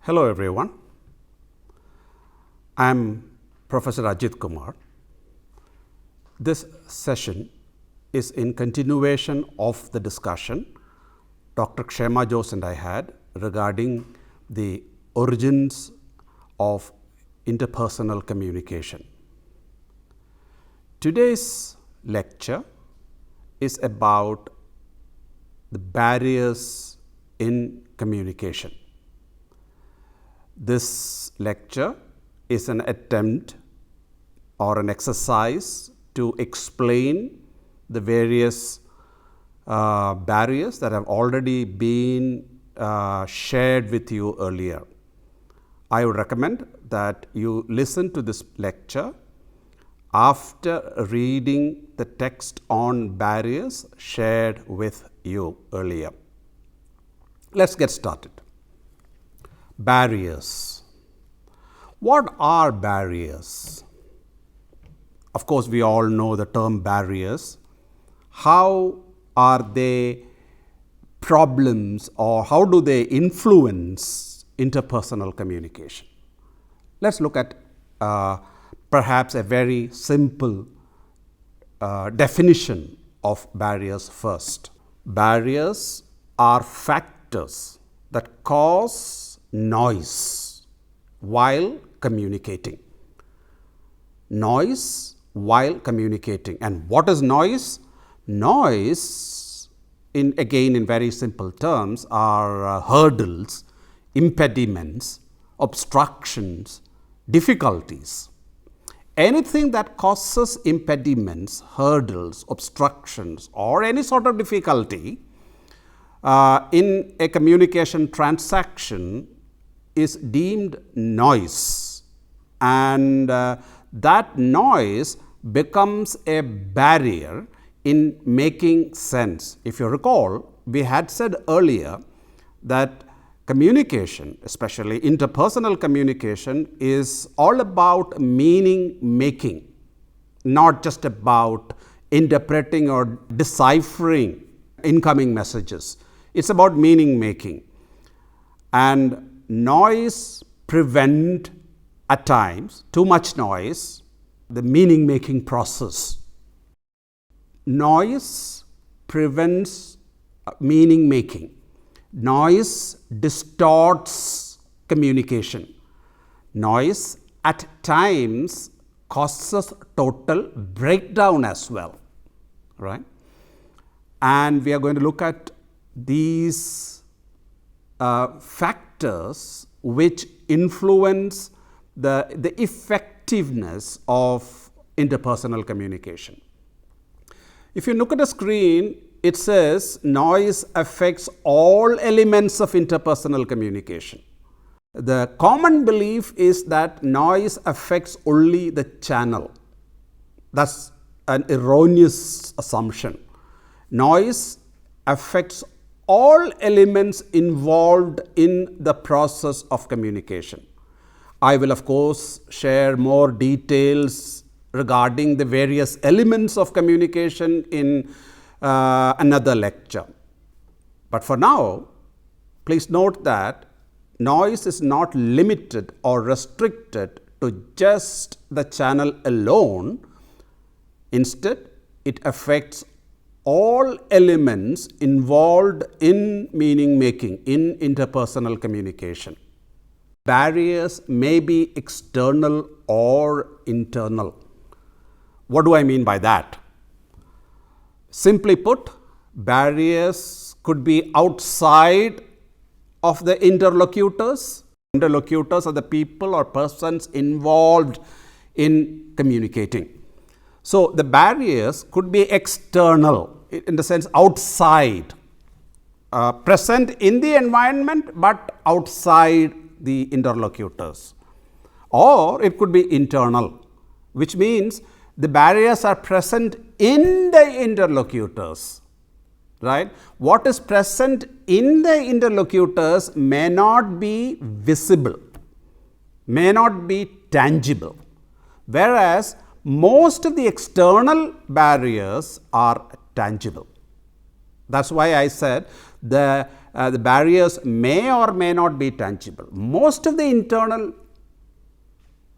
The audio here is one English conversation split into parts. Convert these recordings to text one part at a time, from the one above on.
Hello everyone, I am Professor Ajit Kumar. This session is in continuation of the discussion Dr. Kshema Jose and I had regarding the origins of interpersonal communication. Today's lecture is about the barriers in communication. This lecture is an attempt or an exercise to explain the various barriers that have already been shared with you earlier. I would recommend that you listen to this lecture after reading the text on barriers shared with you earlier. Let's get started. Barriers. What are barriers? Of course, we all know the term barriers. How are they problems or how do they influence interpersonal communication? Let's look at perhaps a very simple definition of barriers first. Barriers are factors that cause noise while communicating. Noise while communicating. And what is noise? Noise, again in very simple terms, are hurdles, impediments, obstructions, difficulties. Anything that causes impediments, hurdles, obstructions, or any sort of difficulty in a communication transaction is deemed noise, and that noise becomes a barrier in making sense. If you recall, we had said earlier that communication, especially interpersonal communication, is all about meaning making, not just about interpreting or deciphering incoming messages. It's about meaning making. And noise prevent at times, too much noise, the meaning making process. Noise prevents meaning making. Noise distorts communication. Noise at times causes total breakdown as well, right? And we are going to look at these factors which influence the effectiveness of interpersonal communication. If you look at the screen, it says noise affects all elements of interpersonal communication. The common belief is that noise affects only the channel. That's an erroneous assumption. Noise affects all elements involved in the process of communication. I will of course share more details regarding the various elements of communication in another lecture. But for now, please note that noise is not limited or restricted to just the channel alone. Instead, it affects all elements involved in meaning making, in interpersonal communication. Barriers may be external or internal. What do I mean by that? Simply put, barriers could be outside of the interlocutors. Interlocutors are the people or persons involved in communicating. So, the barriers could be external, in the sense outside, present in the environment but outside the interlocutors. Or it could be internal, which means the barriers are present in the interlocutors, right? What is present in the interlocutors may not be visible, may not be tangible, whereas most of the external barriers are tangible. That's why I said the the barriers may or may not be tangible. Most of the internal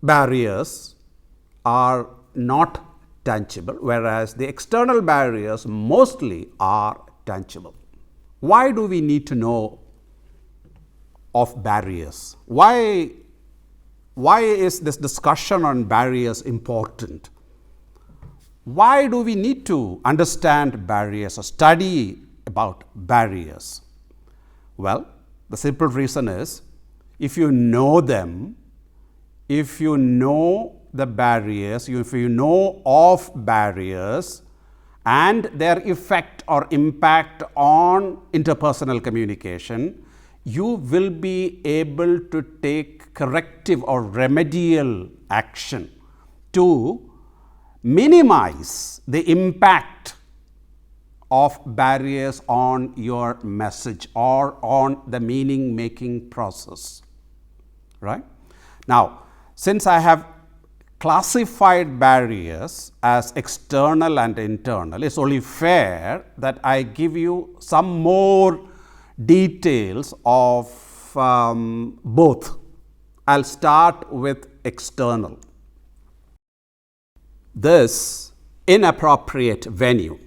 barriers are not tangible, whereas the external barriers mostly are tangible. Why do we need to know of barriers? Why is this discussion on barriers important? Why do we need to understand barriers or study about barriers? Well, the simple reason is, if you know them, if you know the barriers, if you know of barriers and their effect or impact on interpersonal communication, you will be able to take corrective or remedial action to minimize the impact of barriers on your message or on the meaning making process, right? Now, since I have classified barriers as external and internal, it's only fair that I give you some more details of both. I'll start with external. This inappropriate venue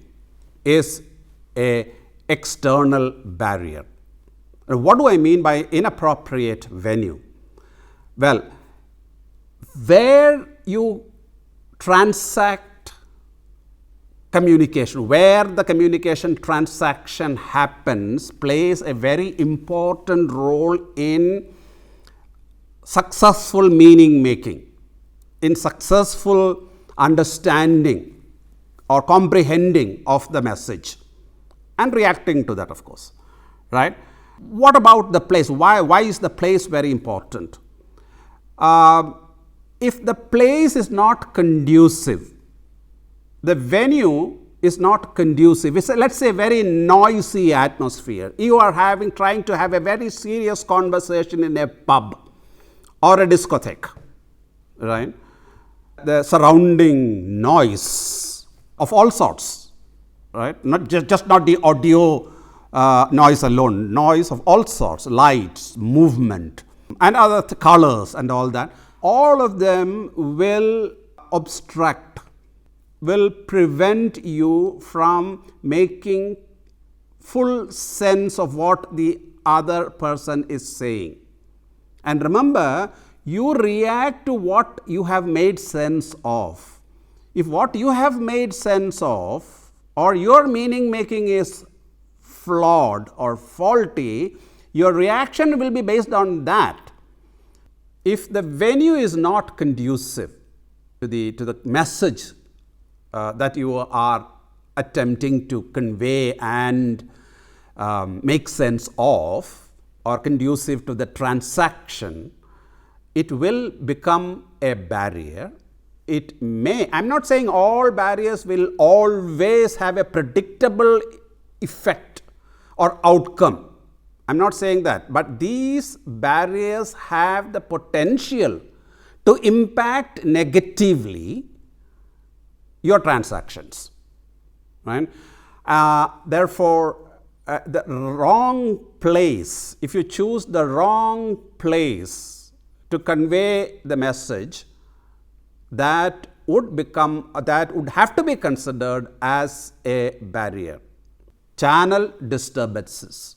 is an external barrier. What do I mean by inappropriate venue? Well, where you transact communication, where the communication transaction happens, plays a very important role in successful meaning making, in successful understanding or comprehending of the message and reacting to that, of course, right? What about the place? Why is the place very important? If the place is not conducive, the venue is not conducive, it's let's say a very noisy atmosphere. You are trying to have a very serious conversation in a pub or a discotheque, right? The surrounding noise of all sorts, right? Not just not the audio noise alone, noise of all sorts, lights, movement, and other colors and all that. All of them will obstruct, will prevent you from making full sense of what the other person is saying. And remember, you react to what you have made sense of. If what you have made sense of or your meaning making is flawed or faulty, your reaction will be based on that. If the venue is not conducive to the message that you are attempting to convey and make sense of, or conducive to the transaction, it will become a barrier. It may, I'm not saying all barriers will always have a predictable effect or outcome. I'm not saying that, but these barriers have the potential to impact negatively your transactions, right? Therefore, the wrong place, if you choose the wrong place to convey the message, that would have to be considered as a barrier. Channel disturbances.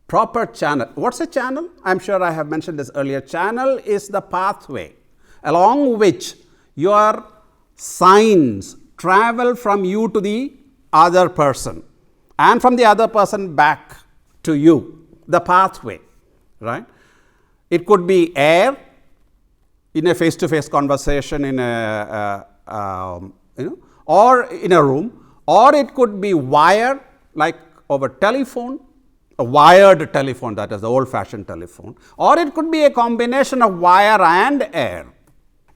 Proper channel. What's a channel? I'm sure I have mentioned this earlier. Channel is the pathway along which your signs travel from you to the other person and from the other person back to you. The pathway, right? It could be air in a face-to-face conversation in or in a room, or it could be wire, like over telephone, a wired telephone, that is the old-fashioned telephone, or it could be a combination of wire and air.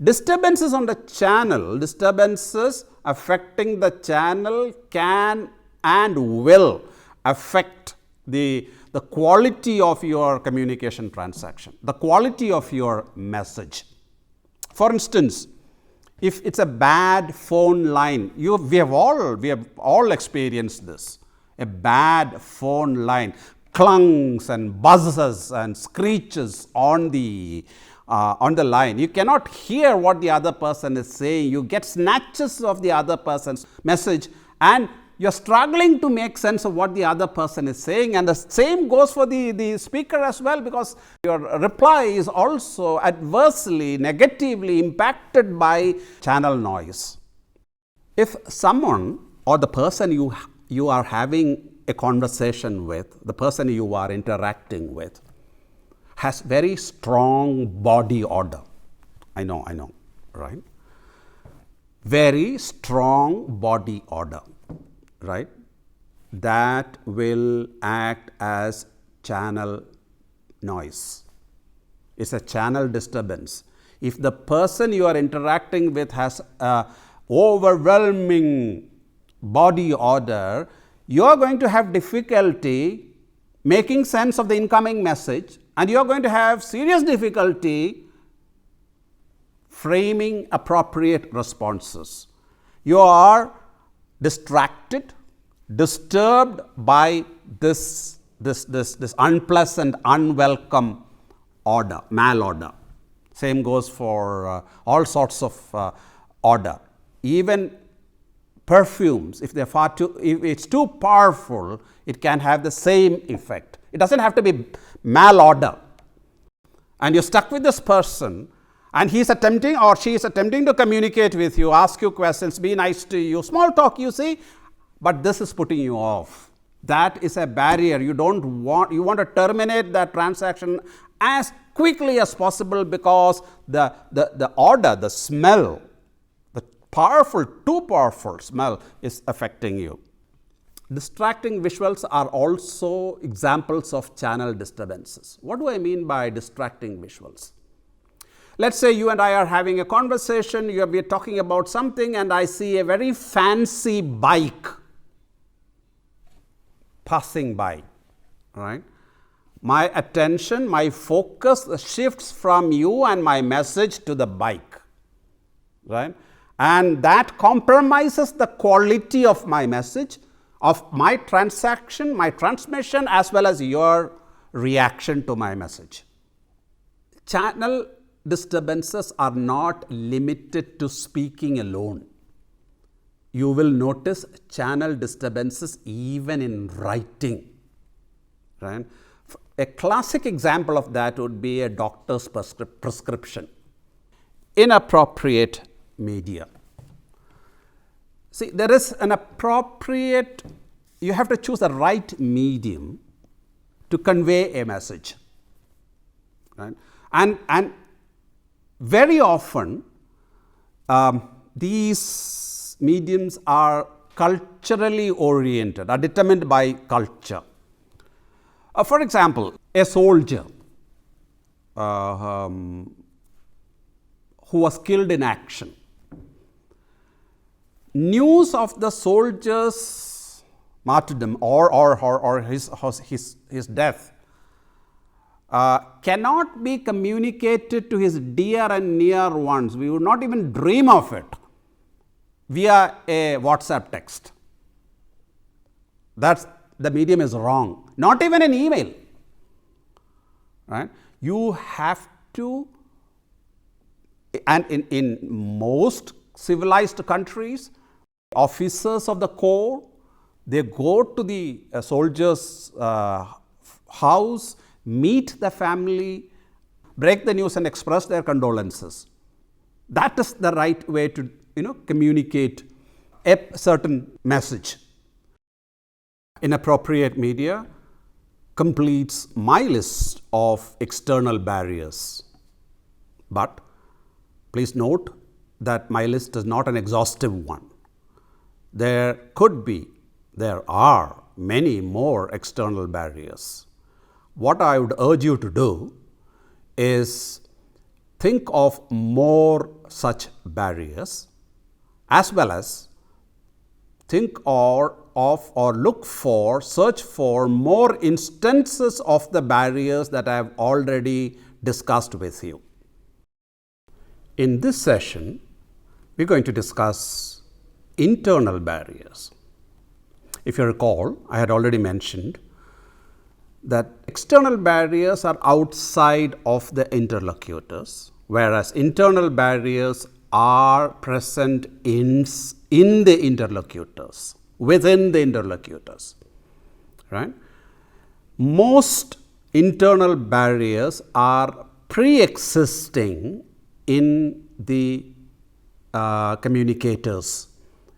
Disturbances on the channel, disturbances affecting the channel can and will affect the quality of your communication transaction, the quality of your message. For instance, if it's a bad phone line, we have all experienced this. A bad phone line, clunks and buzzes and screeches on the line. You cannot hear what the other person is saying. You get snatches of the other person's message, and you're struggling to make sense of what the other person is saying. And the same goes for the speaker as well, because your reply is also adversely, negatively impacted by channel noise. If someone or the person you are having a conversation with, the person you are interacting with, has very strong body odor. I know, right? Very strong body odor, right? That will act as channel noise. It's a channel disturbance. If the person you are interacting with has overwhelming body odor, you are going to have difficulty making sense of the incoming message, and you are going to have serious difficulty framing appropriate responses. You are distracted, disturbed by this unpleasant, unwelcome odor, malodor. Same goes for all sorts of odor. Even perfumes, if it's too powerful, it can have the same effect. It doesn't have to be malodor. And you're stuck with this person, and he's attempting or she is attempting to communicate with you, ask you questions, be nice to you, small talk, you see, but this is putting you off. That is a barrier. You want to terminate that transaction as quickly as possible, because the odor, the smell, the too powerful smell is affecting you. Distracting visuals are also examples of channel disturbances. What do I mean by distracting visuals? Let's say you and I are having a conversation, we are talking about something, and I see a very fancy bike passing by, right? My attention, my focus shifts from you and my message to the bike, right? And that compromises the quality of my message, of my transaction, my transmission, as well as your reaction to my message. Channel disturbances are not limited to speaking alone. You will notice channel disturbances even in writing, right? A classic example of that would be a doctor's prescription. Inappropriate media. See, there is an appropriate, you have to choose the right medium to convey a message, right? And very often, these mediums are culturally oriented, are determined by culture. For example, a soldier who was killed in action. News of the soldier's martyrdom or his death cannot be communicated to his dear and near ones. We would not even dream of it via a WhatsApp text. The medium is wrong. Not even an email, right? You have to, and in most civilized countries, officers of the corps, they go to the soldier's house, meet the family, break the news and express their condolences. That is the right way to communicate a certain message. Inappropriate media completes my list of external barriers. But please note that my list is not an exhaustive one. There are many more external barriers. What I would urge you to do is think of more such barriers, as well as think search for more instances of the barriers that I have already discussed with you. In this session, we are going to discuss internal barriers. If you recall, I had already mentioned that external barriers are outside of the interlocutors, whereas internal barriers are present in the interlocutors, within the interlocutors, right? Most internal barriers are pre-existing in the communicators,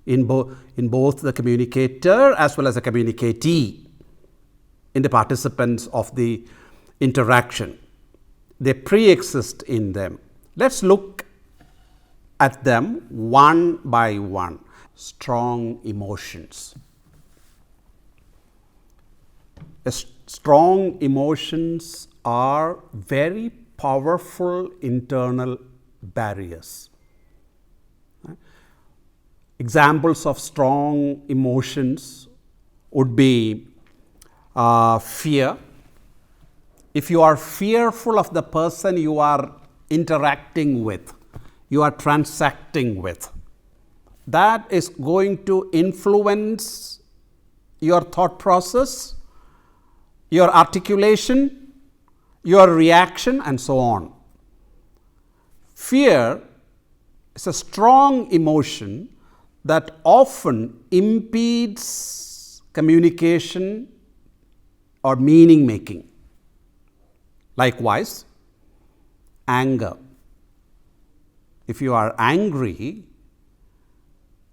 in both the communicator as well as the communicatee, in the participants of the interaction. They pre-exist in them. Let's look at them one by one. Strong emotions. Strong emotions are very powerful internal barriers. Examples of strong emotions would be fear. If you are fearful of the person you are interacting with, you are transacting with, that is going to influence your thought process, your articulation, your reaction, and so on. Fear is a strong emotion that often impedes communication or meaning making. Likewise, anger. If you are angry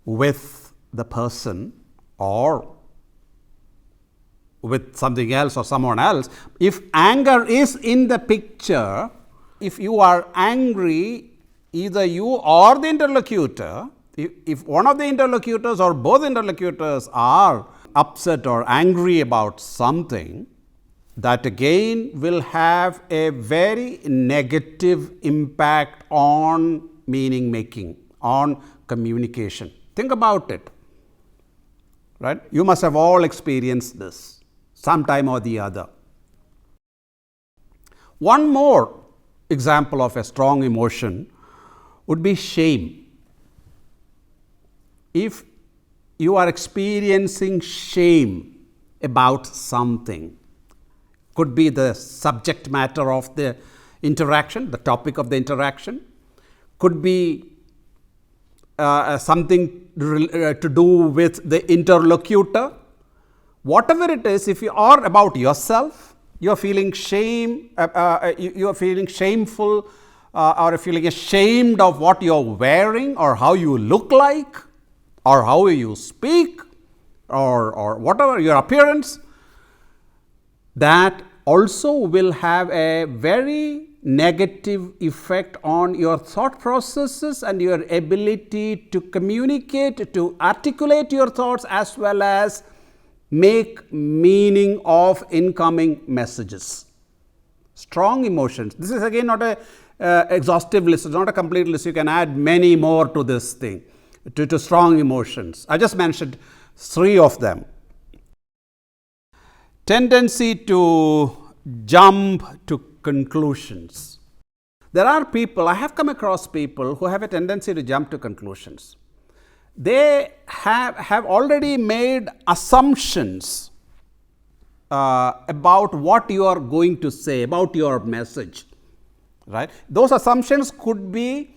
with the person or with something else or someone else, if anger is in the picture, if you are angry, either you or the interlocutor, if one of the interlocutors or both interlocutors are upset or angry about something, that again will have a very negative impact on meaning making, on communication. Think about it, right? You must have all experienced this sometime or the other. One more example of a strong emotion would be shame. If you are experiencing shame about something, could be the subject matter of the interaction, the topic of the interaction, could be something to do with the interlocutor. Whatever it is, if you are about yourself, you are feeling shame, you are feeling shameful, or feeling ashamed of what you are wearing or how you look like or how you speak or whatever your appearance, that also will have a very negative effect on your thought processes and your ability to communicate, to articulate your thoughts, as well as make meaning of incoming messages. Strong emotions. This is again not a exhaustive list, it's not a complete list. You can add many more to this thing, to strong emotions. I just mentioned 3 of them. Tendency to jump to conclusions. There are people, I have come across people who have a tendency to jump to conclusions. They have already made assumptions about what you are going to say, about your message, right? Those assumptions could be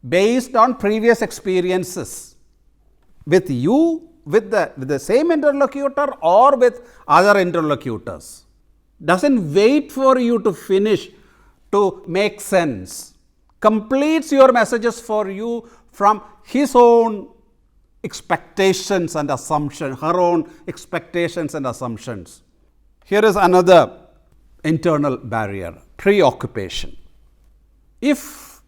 based on previous experiences with you, with the same interlocutor or with other interlocutors. Doesn't wait for you to finish to make sense. Completes your messages for you from his own expectations and assumptions, her own expectations and assumptions. Here is another internal barrier, preoccupation. If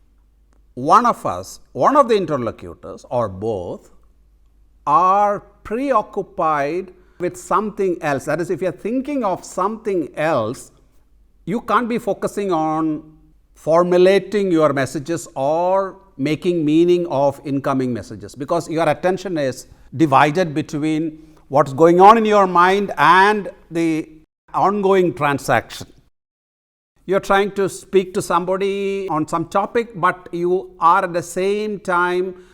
one of the interlocutors or both, are preoccupied with something else, that is, if you are thinking of something else, you can't be focusing on formulating your messages or making meaning of incoming messages, because your attention is divided between what's going on in your mind and the ongoing transaction. You're trying to speak to somebody on some topic, but you are at the same time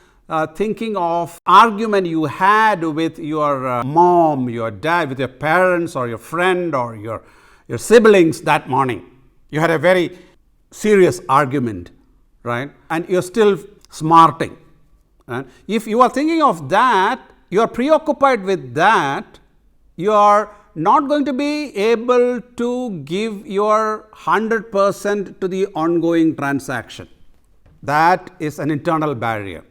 thinking of argument you had with your mom, your dad, with your parents or your friend or your siblings that morning. You had a very serious argument, right? And you're still smarting. Right? If you are thinking of that, you are preoccupied with that, you are not going to be able to give your 100% to the ongoing transaction. That is an internal barrier.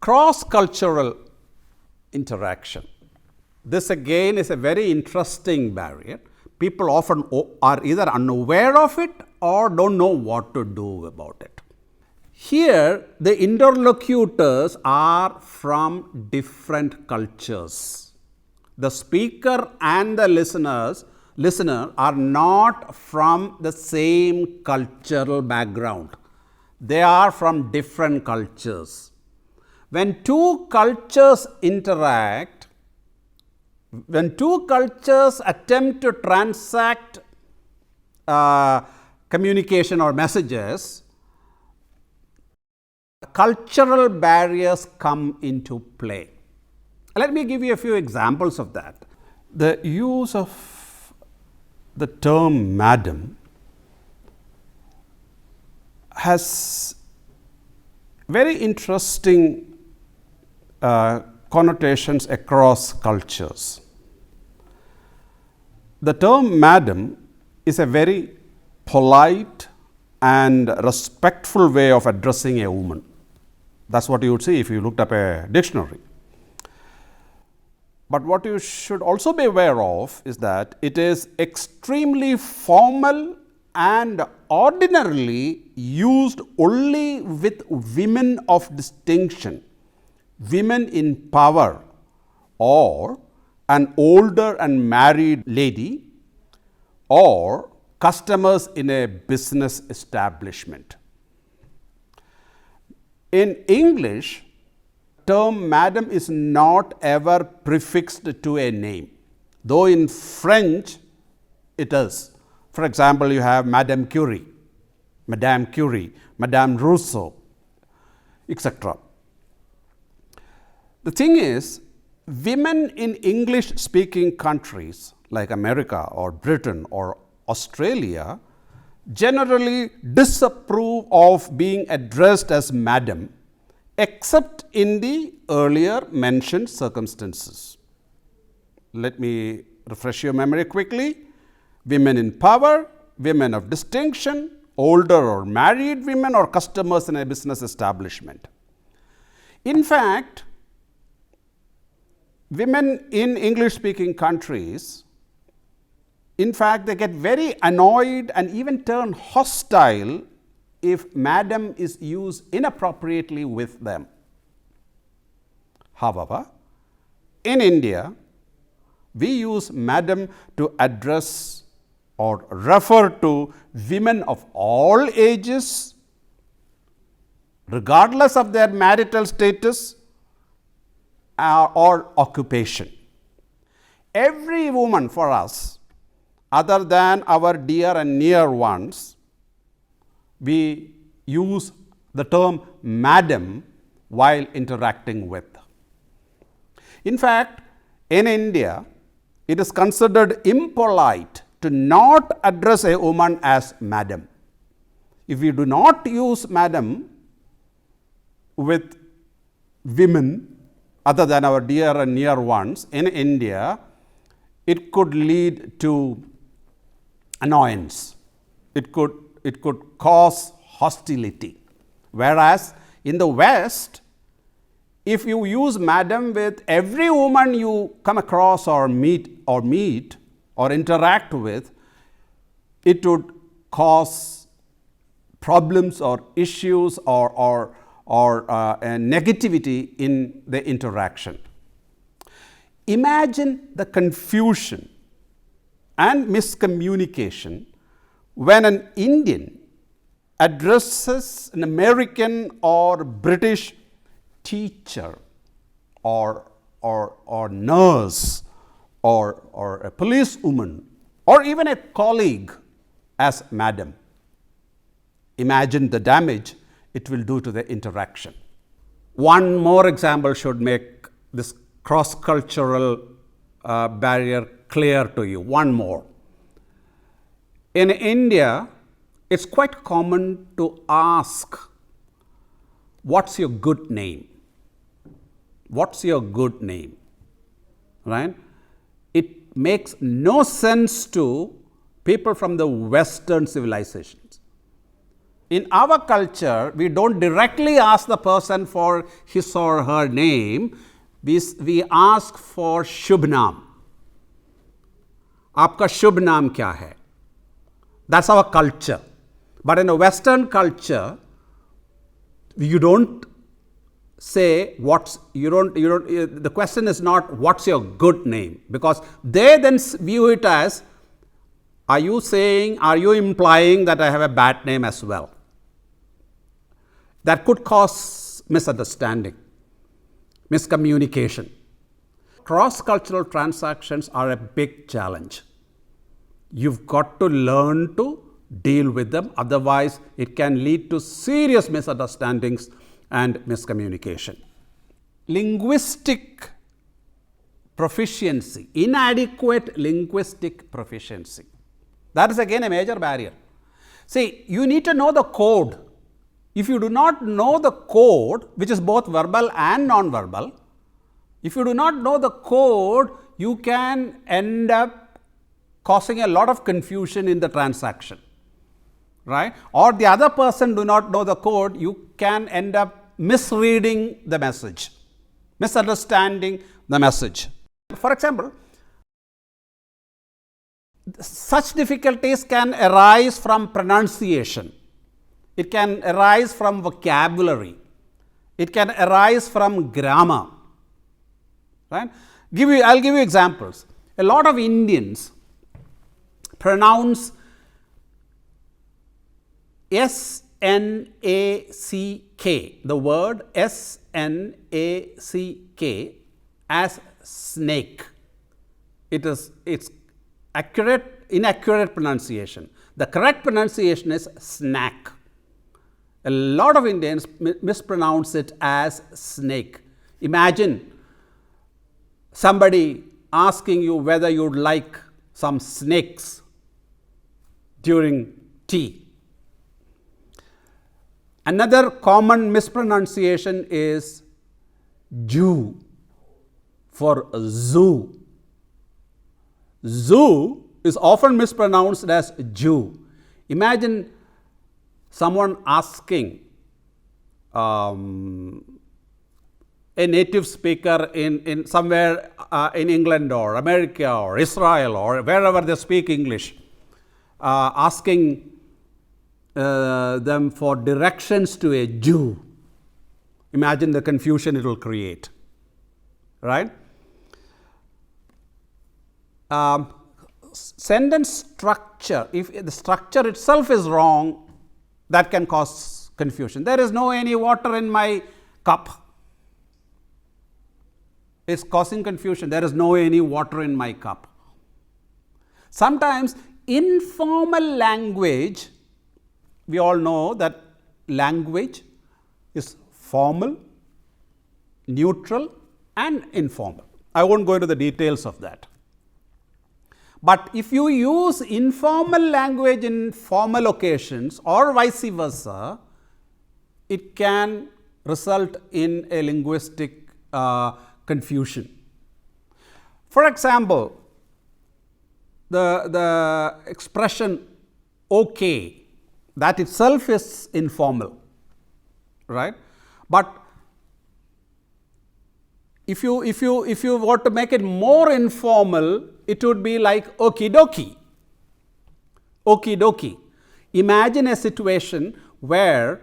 Cross-cultural interaction. This again is a very interesting barrier. People often are either unaware of it or don't know what to do about it. Here, the interlocutors are from different cultures. The speaker and the listener are not from the same cultural background. They are from different cultures. When two cultures interact, when two cultures attempt to transact communication or messages, cultural barriers come into play. Let me give you a few examples of that. The use of the term madam has very interesting connotations across cultures. The term madam is a very polite and respectful way of addressing a woman. That's what you would see if you looked up a dictionary. But what you should also be aware of is that it is extremely formal and ordinarily used only with women of distinction, women in power, or an older and married lady, or customers in a business establishment. In English, term madam is not ever prefixed to a name, though in French it is. For example, you have Madame Curie, Madame Rousseau, etc. The thing is, women in English-speaking countries like America or Britain or Australia generally disapprove of being addressed as madam, except in the earlier mentioned circumstances. Let me refresh your memory quickly. Women in power, women of distinction, older or married women, or customers in a business establishment. In fact, women in English-speaking countries, in fact, they get very annoyed and even turn hostile if madam is used inappropriately with them. However, in India, we use madam to address or refer to women of all ages, regardless of their marital status or occupation. Every woman for us, other than our dear and near ones, we use the term madam while interacting with. In fact, in India, it is considered impolite to not address a woman as madam. If we do not use madam with women other than our dear and near ones in India, it could lead to annoyance. It could cause hostility. Whereas in the West, if you use madam with every woman you come across or meet or interact with, it would cause problems or issues or negativity in the interaction. Imagine the confusion and miscommunication when an Indian addresses an American or British teacher or nurse or a policewoman or even a colleague as madam. Imagine the damage it will do to the interaction. One more example should make this cross-cultural barrier clear to you. One more. In India, it's quite common to ask, what's your good name? What's your good name? Right? It makes no sense to people from the Western civilizations. In our culture, we don't directly ask the person for his or her name. We ask for Shubh Naam. Aapka Shubh Naam kya hai? That's our culture. But in a Western culture, you don't say the question is not what's your good name, because they then view it as, are you implying that I have a bad name as well? That could cause misunderstanding, miscommunication. Cross-cultural transactions are a big challenge. You've got to learn to deal with them, otherwise it can lead to serious misunderstandings and miscommunication. Linguistic proficiency, inadequate linguistic proficiency. That is again a major barrier. See, you need to know the code. If you do not know the code, which is both verbal and non-verbal, if you do not know the code, you can end up causing a lot of confusion in the transaction, right? Or the other person do not know the code, you can end up misreading the message, misunderstanding the message. For example, such difficulties can arise from pronunciation. It can arise from vocabulary. It can arise from grammar. Right? I'll give you examples. A lot of Indians pronounce S-N-A-C-K, the word S-N-A-C-K as snake. It's inaccurate pronunciation. The correct pronunciation is snack. A lot of Indians mispronounce it as snake. Imagine somebody asking you whether you'd like some snakes during tea. Another common mispronunciation is Jew for zoo. Zoo is often mispronounced as Jew. Imagine someone asking a native speaker in somewhere in England or America or Israel or wherever they speak English, asking them for directions to a Jew. Imagine the confusion it will create, right? Sentence structure, if the structure itself is wrong, that can cause confusion. There is no any water in my cup. It's causing confusion. There is no any water in my cup. Sometimes informal language, we all know that language is formal, neutral and informal. I won't go into the details of that. But if you use informal language in formal occasions or vice versa, it can result in a linguistic confusion. For example, the expression okay, that itself is informal, right? But if you want to make it more informal, it would be like okie dokie. Okie dokie. Imagine a situation where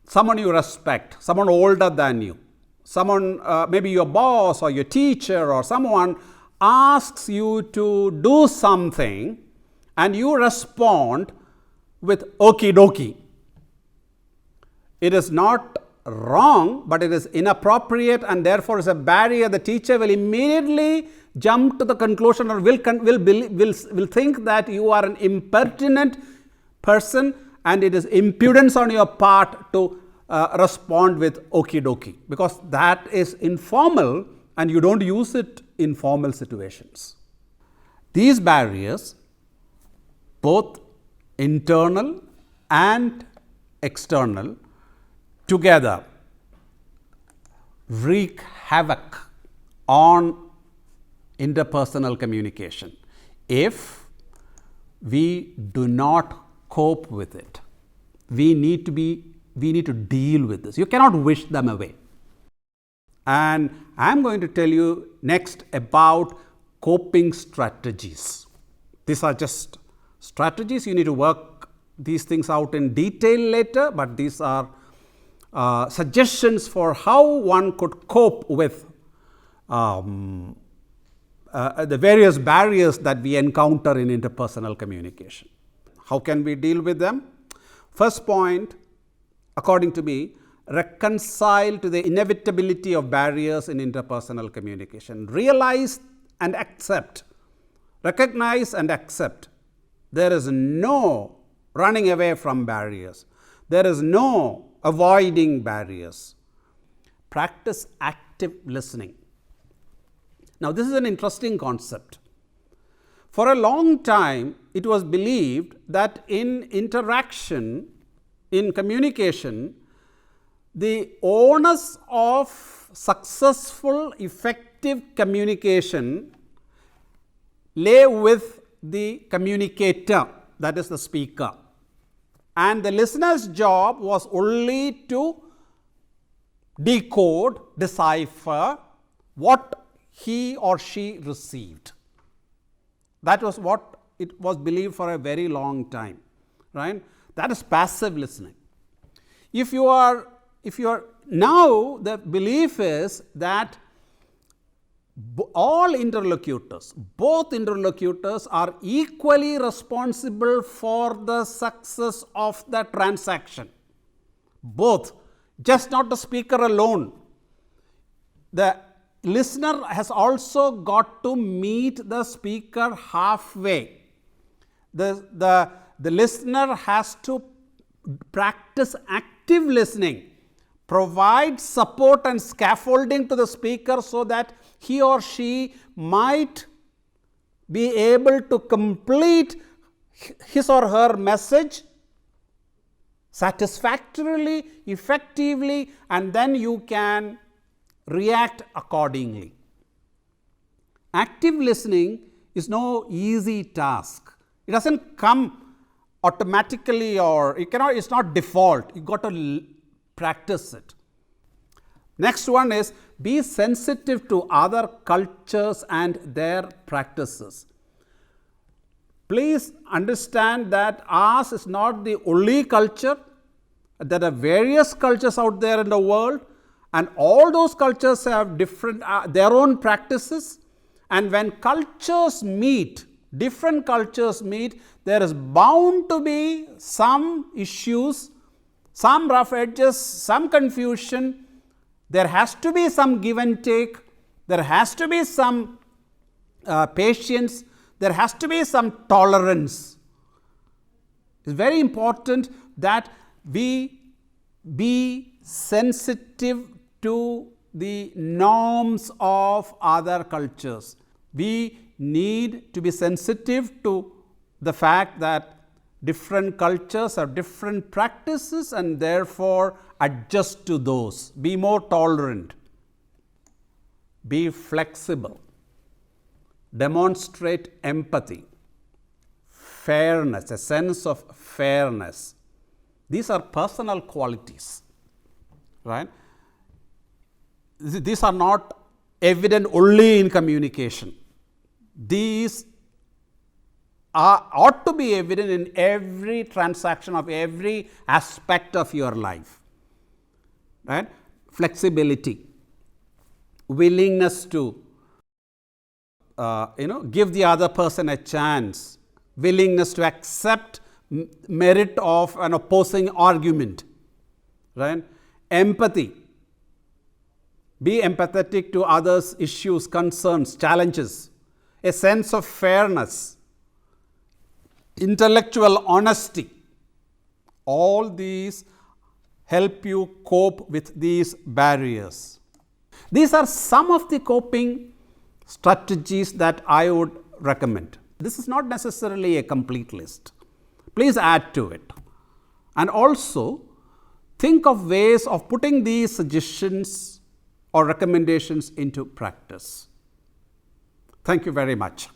someone you respect, someone older than you, someone maybe your boss or your teacher or someone asks you to do something and you respond with okie dokie. It is not wrong, but it is inappropriate and therefore is a barrier. The teacher will immediately jump to the conclusion or will think that you are an impertinent person and it is impudence on your part to respond with okie dokie, because that is informal and you don't use it in formal situations. These barriers, both internal and external, together wreak havoc on interpersonal communication if we do not cope with it. We need to deal with this. You cannot wish them away. And I am going to tell you next about coping strategies. These are just strategies. You need to work these things out in detail later, but these are suggestions for how one could cope with the various barriers that we encounter in interpersonal communication. How can we deal with them? First point, according to me, reconcile to the inevitability of barriers in interpersonal communication. Realize and accept, recognize and accept. There is no running away from barriers. There is no avoiding barriers. Practice active listening. Now, this is an interesting concept. For a long time, it was believed that in interaction, in communication, the onus of successful, effective communication lay with the communicator, that is the speaker. And the listener's job was only to decode, decipher what he or she received. That was what it was believed for a very long time, right? That is passive listening. If you are now, the belief is that all interlocutors, both interlocutors are equally responsible for the success of the transaction. Both, just not the speaker alone. The listener has also got to meet the speaker halfway. The listener has to practice active listening, provide support and scaffolding to the speaker so that he or she might be able to complete his or her message satisfactorily, effectively, and then you can react accordingly. Active listening is no easy task. It doesn't come automatically, or it's not default. You got to practice it. Next one is be sensitive to other cultures and their practices. Please understand that ours is not the only culture. There are various cultures out there in the world, and all those cultures have different their own practices. And when cultures meet, different cultures meet, there is bound to be some issues, some rough edges, some confusion. There has to be some give and take. There has to be some patience. There has to be some tolerance. It's very important that we be sensitive to the norms of other cultures. We need to be sensitive to the fact that different cultures have different practices, and therefore adjust to those. Be more tolerant. Be flexible. Demonstrate empathy, fairness, a sense of fairness. These are personal qualities, right? These are not evident only in communication. These ought to be evident in every transaction of every aspect of your life, right? Flexibility, willingness to give the other person a chance, willingness to accept merit of an opposing argument, right? Empathy, be empathetic to others' issues, concerns, challenges, a sense of fairness, intellectual honesty. All these help you cope with these barriers. These are some of the coping strategies that I would recommend. This is not necessarily a complete list. Please add to it. And also, think of ways of putting these suggestions or recommendations into practice. Thank you very much.